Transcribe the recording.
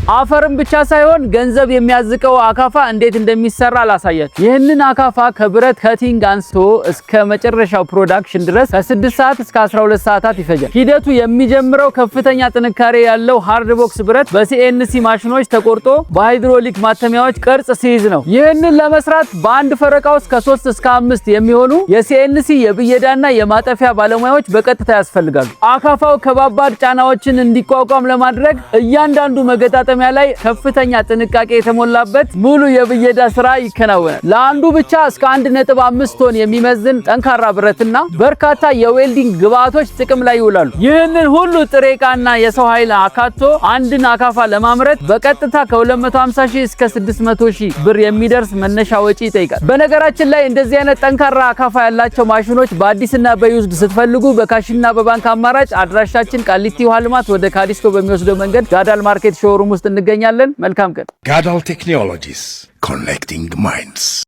አፈርም ብቻ ሳይሆን ገንዘብ የሚያዝቀው አካፋ እንዴት እንደሚሰራ ላሳያችሁ። ይህንን አካፋ ከብረት ከቲንግ አንስቶ እስከ መጨረሻው ፕሮዳክሽን ድረስ ከ6 ሰዓት እስከ 12 ሰዓታት ይፈጃል። ሂደቱ የሚጀምረው ከፍተኛ ጥንካሬ ያለው ሃርድ ቦክስ ብረት በሲኤንሲ ማሽኖች ተቆርጦ በሃይድሮሊክ ማተሚያዎች ቅርጽ ሲይዝ ነው። ይህንን ለመስራት በአንድ ፈረቃ ውስጥ ከ3 እስከ 5 የሚሆኑ የሲኤንሲ የብየዳና የማጠፊያ ባለሙያዎች በቀጥታ ያስፈልጋሉ። አካፋው ከባባድ ጫናዎችን እንዲቋቋም ለማድረግ እያንዳንዱ መገጣጠሚያ ላይ ከፍተኛ ጥንቃቄ የተሞላበት ሙሉ የብየዳ ስራ ይከናወናል። ለአንዱ ብቻ እስከ 1.5 ቶን የሚመዝን ጠንካራ ብረትና በርካታ የዌልዲንግ ግብአቶች ጥቅም ላይ ይውላሉ። ይህንን ሁሉ ጥሬ ዕቃና የሰው ኃይል አካቶ አንድን አካፋ ለማምረት በቀጥታ ከ250 ሺህ እስከ 600 ሺህ ብር የሚደርስ መነሻ ወጪ ይጠይቃል። በነገራችን ላይ እንደዚህ አይነት ጠንካራ አካፋ ያላቸው ማሽኖች በአዲስና በዩዝድ ስትፈልጉ በካሽና በባንክ አማራጭ አድራሻችን ቃሊቲ ውሃ ልማት ወደ ካዲስኮ በሚወስደው መንገድ ጋዳል ማርኬት ሾሩም ውስጥ እንገኛለን። መልካም ቀን። ጋዳል ቴክኖሎጂስ ኮኔክቲንግ ማይንድስ